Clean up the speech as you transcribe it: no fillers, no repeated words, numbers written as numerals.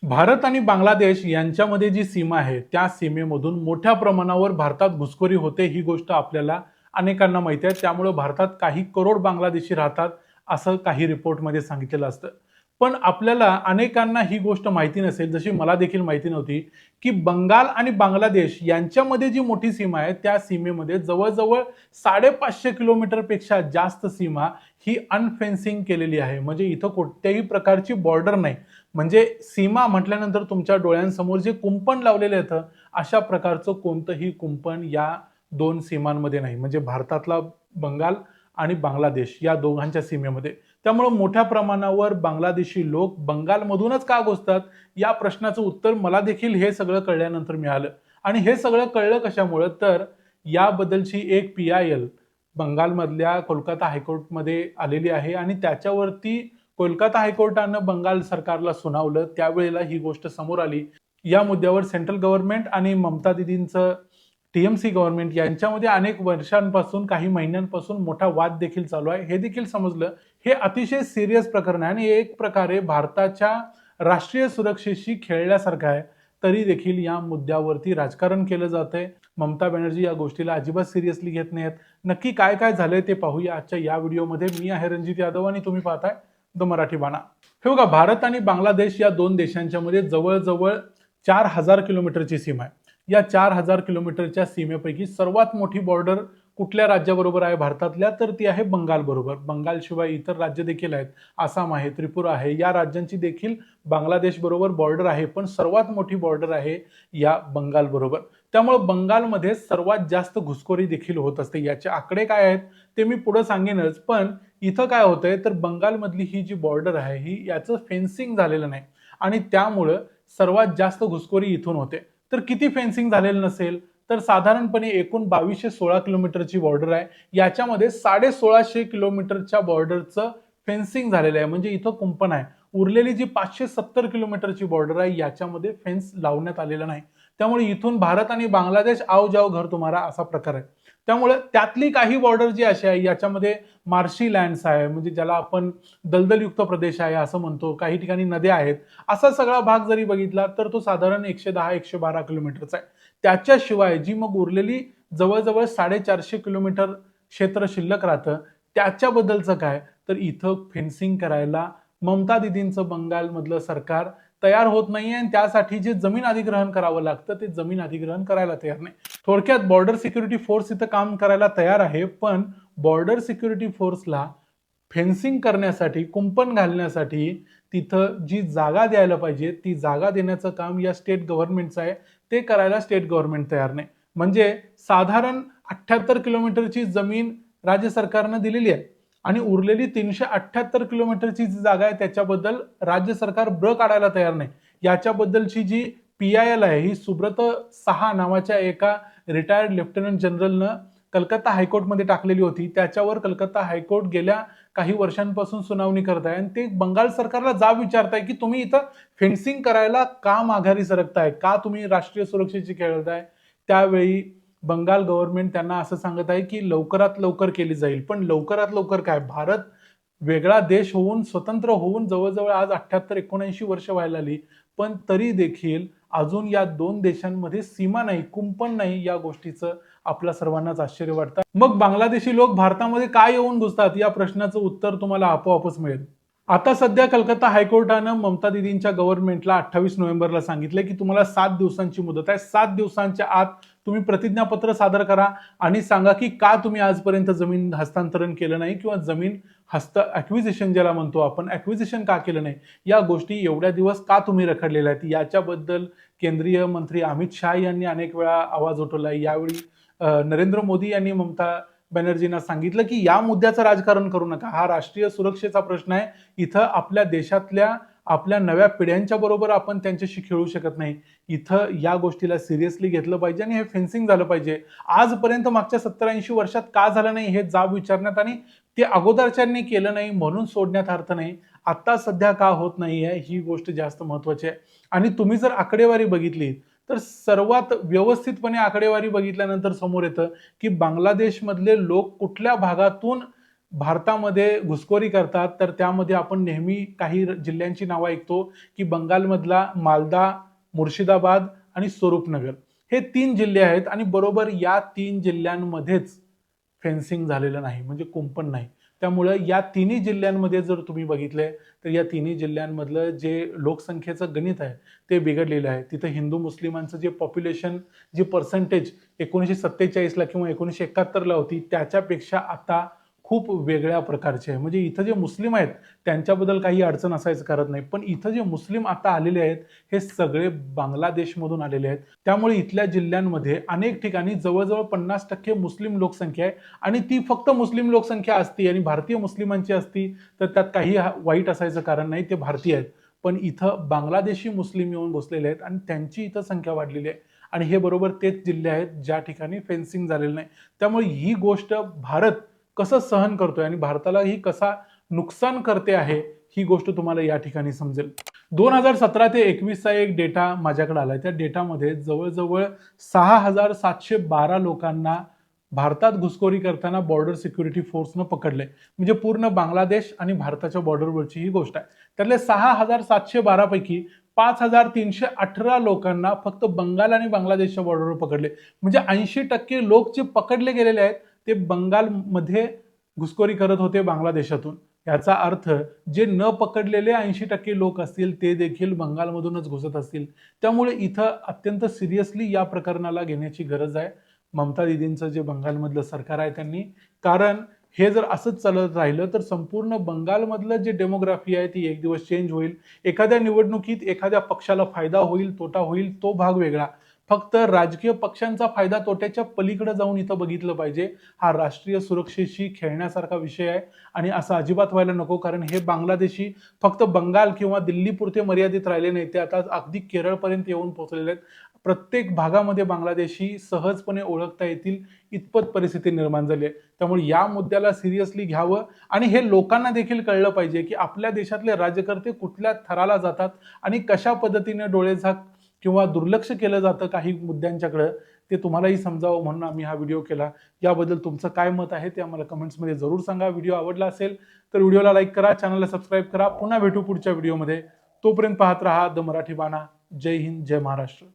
भारत आणि बांगलादेश यांच्यामध्ये जी सीमा आहे त्या सीमेमधून मोठ्या प्रमाणावर भारतात घुसखोरी होते ही गोष्ट आपल्याला अनेकांना माहिती आहे. त्यामुळे भारतात काही करोड बांगलादेशी राहतात असं काही रिपोर्टमध्ये सांगितलेलं असतं. पण आपल्याला अनेकांना ही गोष्ट माहिती नसेल, जशी मला देखील माहिती नव्हती, की बंगाल आणि बांगलादेश यांच्यामध्ये जी मोठी सीमा आहे त्या सीमेमध्ये जवळजवळ 550 किलोमीटरपेक्षा जास्त सीमा ही अनफेन्सिंग केलेली आहे. म्हणजे इथं कोणत्याही प्रकारची बॉर्डर नाही. म्हणजे सीमा म्हटल्यानंतर तुमच्या डोळ्यांसमोर जे कुंपण लावलेलं येतं अशा प्रकारचं कोणतंही कुंपण या दोन सीमांमध्ये नाही. म्हणजे भारतातला बंगाल आणि बांगलादेश या दोघांच्या सीमेमध्ये. त्यामुळे मोठ्या प्रमाणावर बांगलादेशी लोक बंगालमधूनच का घुसतात या प्रश्नाचं उत्तर मला देखील हे सगळं कळल्यानंतर मिळालं. आणि हे सगळं कळलं कशामुळे, तर याबद्दलची एक PIL बंगालमधल्या कोलकाता हायकोर्टमध्ये आलेली आहे आणि त्याच्यावरती कोलकाता हायकोर्टानं बंगाल सरकारला सुनावलं. त्यावेळेला ही गोष्ट समोर आली. या मुद्द्यावर सेंट्रल गव्हर्नमेंट आणि ममता दीदींचं TMC गव्हर्नमेंट यांच्यामध्ये अनेक वर्षांपासून, काही महिन्यांपासून मोठा वाद देखील चालू आहे. हे देखील समजलं हे अतिशय सिरियस प्रकरण आहे आणि एक प्रकारे भारताच्या राष्ट्रीय सुरक्षेशी खेळल्यासारखं आहे. तरी देखील या मुद्द्यावरती राजकारण केलं जातंय. ममता बॅनर्जी या गोष्टीला अजिबात सिरियसली घेत नाहीत. नक्की काय काय झालंय ते पाहूया आजच्या या व्हिडिओमध्ये. मी आहे रणजित यादव आणि तुम्ही पाहताय द मराठी बाणा. हे बघा, भारत आणि बांगलादेश या दोन देशांच्या मध्ये जवळजवळ 4000 किलोमीटरची सीमा आहे. या 4000 किलोमीटरच्या सीमेपैकी सर्वात मोठी बॉर्डर कुठल्या राज्याबरोबर आहे भारतातल्या, तर ती आहे बंगाल बरोबर. बंगाल शिवाय इतर राज्य देखील आहेत. आसाम आहे, त्रिपुरा आहे. या राज्यांची देखील बांगलादेश बरोबर बॉर्डर आहे, पण सर्वात मोठी बॉर्डर आहे या बंगाल बरोबर. त्यामुळे बंगालमध्ये सर्वात जास्त घुसखोरी देखील होत असते. याचे आकडे काय आहेत ते मी पुढे सांगेनच, पण इथं काय होतंय तर बंगालमधली ही जी बॉर्डर आहे ही याचं फेन्सिंग झालेलं नाही आणि त्यामुळं सर्वात जास्त घुसखोरी इथून होते. तर किती फेन्सिंग झालेलं नसेल, तर साधारणपणे एकूण 2216 किलोमीटरची बॉर्डर आहे. याच्यामध्ये 1650 किलोमीटरच्या बॉर्डरचं फेन्सिंग झालेलं आहे. म्हणजे इथं कुंपण आहे. उरलेली जी 570 किलोमीटरची बॉर्डर आहे याच्यामध्ये फेन्स लावण्यात आलेला नाही. त्यामुळे इथून भारत आणि बांगलादेश आओ जाओ घर तुम्हारा असा प्रकार आहे. त्यामुळे त्यातली काही बॉर्डर जी अशी आहे याच्यामध्ये मार्शी लँड्स आहे, म्हणजे ज्याला आपण दलदलयुक्त प्रदेश आहे असं म्हणतो. काही ठिकाणी नद्या आहेत. असा सगळा भाग जरी बघितला तर तो साधारण 110-112 किलोमीटरचा आहे. त्याच्याशिवाय जी मग उरलेली जवळजवळ 450 किलोमीटर क्षेत्र शिल्लक राहतं त्याच्याबद्दलचं काय, तर इथं फेन्सिंग करायला ममता दीदींचं बंगालमधलं सरकार तयार होत नाहीये आणि त्यासाठी जे जमीन अधिग्रहण करावं लागतं ते जमीन अधिग्रहण करायला तयार नाही. थोडक्यात बॉर्डर सिक्युरिटी फोर्स इथं काम करायला तयार आहे, पण बॉर्डर सिक्युरिटी फोर्सला फेन्सिंग करण्यासाठी, कुंपण घालण्यासाठी तिथं जी जागा द्यायला पाहिजे ती जागा देण्याचं काम या स्टेट गव्हर्नमेंटचं आहे. ते करायला स्टेट गव्हर्नमेंट तयार नाही. म्हणजे साधारण 78 किलोमीटरची जमीन राज्य सरकारनं दिलेली आहे आणि उरलेली 378 किलोमीटरची जी जागा आहे त्याच्याबद्दल राज्य सरकार काढायला तयार नाही. याच्याबद्दलची जी PIL आहे ही सुब्रत सहा नावाच्या एका रिटायर्ड लेफ्टनंट जनरलनं कलकत्ता हायकोर्टमध्ये टाकलेली होती. त्याच्यावर कलकत्ता हायकोर्ट गेल्या काही वर्षांपासून सुनावणी करत आहे आणि ते बंगाल सरकारला जाब विचारताय की तुम्ही इथं फेन्सिंग करायला का माघारी सरकताय, का तुम्ही राष्ट्रीय सुरक्षेची खेळताय. त्यावेळी बंगाल गव्हर्नमेंट त्यांना असं सांगत आहे की लवकरात लवकर केली जाईल. पण लवकरात लवकर काय, भारत वेगळा देश होऊन, स्वतंत्र होऊन जवळजवळ आज 78-79 वर्ष व्हायला आली, पण तरी देखील अजून या दोन देशांमध्ये सीमा नाही, कुंपण नाही. या गोष्टीचं आपल्या सर्वांनाच आश्चर्य वाटतं. मग बांगलादेशी लोक भारतामध्ये काय येऊन घुसतात या प्रश्नाचं उत्तर तुम्हाला आपोआपच मिळेल. आता सध्या कलकत्ता हायकोर्टानं ममता दीदींच्या गव्हर्नमेंटला 28 नोव्हेंबरला सांगितलं की तुम्हाला 7 दिवसांची मुदत आहे. 7 दिवसांच्या आत तुम्ही प्रतिज्ञापत्र सादर करा आणि सांगा की का तुम्ही आजपर्यंत जमीन हस्तांतरण केलं नाही किंवा जमीन ॲक्विजिशन ज्याला म्हणतो आपण, ॲक्विजिशन का केलं नाही, या गोष्टी एवढ्या दिवस का तुम्ही रखडलेल्या आहेत. याच्याबद्दल केंद्रीय मंत्री अमित शाह यांनी अनेक वेळा आवाज उठवलाय. यावेळी नरेंद्र मोदी यांनी ममता बॅनर्जींना सांगितलं की या मुद्द्याचं राजकारण करू नका. हा राष्ट्रीय सुरक्षेचा प्रश्न आहे. इथं आपल्या देशातल्या आपल्या नव्या पिढ्यांच्या बरोबर आपण त्यांच्याशी खेळू शकत नाही. इथं या गोष्टीला सिरियसली घेतलं पाहिजे आणि हे फेन्सिंग झालं पाहिजे. आजपर्यंत मागच्या 70-80 वर्षात का झालं नाही हे जाब विचारण्यात आणि ते अगोदरच्यांनी केलं नाही म्हणून सोडण्यात अर्थ नाही. आता सध्या का होत नाहीये ही गोष्ट जास्त महत्वाची आहे. आणि तुम्ही जर आकडेवारी बघितली तर सर्वात व्यवस्थितपणे आकडेवारी बघितल्यानंतर समोर येतं की बांगलादेशमधले लोक कुठल्या भागातून भारतामध्ये घुसखोरी करतात, तर त्यामध्ये आपण नेहमी काही जिल्ह्यांची नावं ऐकतो, की बंगालमधला मालदा, मुर्शिदाबाद आणि स्वरूपनगर हे 3 जिल्हे आहेत आणि बरोबर या 3 जिल्ह्यांमध्येच फेन्सिंग झालेलं नाही, म्हणजे कुंपण नाही. त्यामुळं या तिन्ही जिल्ह्यांमध्ये जर तुम्ही बघितले, तर या तिन्ही जिल्ह्यांमधलं जे लोकसंख्येचं गणित आहे, ते बिघडलेलं आहे. तिथं हिंदू मुस्लिमांचं जे पॉप्युलेशन, जी पर्सेंटेज 1947ला किंवा 1971ला होती, त्याच्यापेक्षा आता खूप वेगळ्या प्रकारची आहे. म्हणजे इथं जे मुस्लिम आहेत, त्यांच्याबद्दल काही अडचण असायचं करत नाही. पण इथं जे मुस्लिम आता आलेले आहेत, हे सगळे बांगलादेशमधून आलेले आहेत. त्यामुळे इथल्या जिल्ह्यांमध्ये अनेक ठिकाणी जवळ-जवळ 50% मुस्लिम लोकसंख्या आहे आणि ती फक्त मुस्लिम लोकसंख्या असती आणि भारतीय मुस्लिमांची असती, तर त्यात काही वाईट असायचं कारण नाही. ते भारतीय आहेत. पण इथं बांगलादेशी मुस्लिम येऊन बसलेले आहेत आणि त्यांची इथं संख्या वाढलेली आहे. आणि हे बरोबर तेच जिल्हे आहेत, ज्या ठिकाणी फेन्सिंग झालेलं नाही. त्यामुळे ही गोष्ट भारत कसं सहन करतोय आणि भारताला ही कसा नुकसान करते आहे, ही गोष्ट तुम्हाला या ठिकाणी समजेल. 2017 ते 21चा एक डेटा माझ्याकडे आलाय. त्या डेटामध्ये जवळ-जवळ 6,712 लोकांना भारतात घुसखोरी करताना बॉर्डर सिक्युरिटी फोर्सनं पकडलंय. म्हणजे पूर्ण बांगलादेश आणि भारताच्या बॉर्डरवरची ही गोष्ट आहे. त्यातले 6,712 पैकी 5,318 लोकांना फक्त बंगाल आणि बांगलादेशच्या बॉर्डरवर पकडले. म्हणजे 80% लोक जे पकडले गेलेले आहेत, ते बंगालमध्ये घुसखोरी करत होते बांगलादेशातून. याचा अर्थ जे न पकडलेले 80% लोक असतील ते देखील बंगालमधूनच घुसत असतील. त्यामुळे इथं अत्यंत सिरियसली या प्रकरणाला घेण्याची गरज आहे. ममता दीदींचं जे बंगालमधलं सरकार आहे त्यांनी, कारण हे जर असंच चालत राहिलं तर संपूर्ण बंगालमधलं जे डेमोग्राफी आहे ती एक दिवस चेंज होईल. एखाद्या निवडणुकीत एखाद्या पक्षाला फायदा होईल, तोटा होईल, तो भाग वेगळा. फक्त राजकीय पक्षांचा फायदा तोट्याच्या पलीकडे जाऊन इथं बघितलं पाहिजे. हा राष्ट्रीय सुरक्षेशी खेळण्यासारखा विषय आहे आणि असं अजिबात व्हायला नको, कारण हे बांगलादेशी फक्त बंगाल किंवा दिल्लीपुरते मर्यादित राहिले नाही, ते आता अगदी केरळपर्यंत येऊन पोहोचलेले आहेत. प्रत्येक भागामध्ये बांगलादेशी सहजपणे ओळखता येतील इतपत परिस्थिती निर्माण झाली आहे. त्यामुळे या मुद्द्याला सिरियसली घ्यावं आणि हे लोकांना देखील कळलं पाहिजे, की आपल्या देशातले राज्यकर्ते कुठल्या थराला जातात आणि कशा पद्धतीने डोळेझाक किंवा दुर्लक्ष केलं जातं काही मुद्द्यांच्याकडे, ते तुम्हालाही समजावं म्हणून आम्ही हा व्हिडिओ केला. याबद्दल तुमचं काय मत आहे ते आम्हाला कमेंट्समध्ये जरूर सांगा. व्हिडिओ आवडला असेल तर व्हिडिओला लाईक करा, चॅनलला सबस्क्राईब करा. पुन्हा भेटू पुढच्या व्हिडिओमध्ये. तोपर्यंत पाहत राहा द मराठी बाणा. जय हिंद, जय महाराष्ट्र.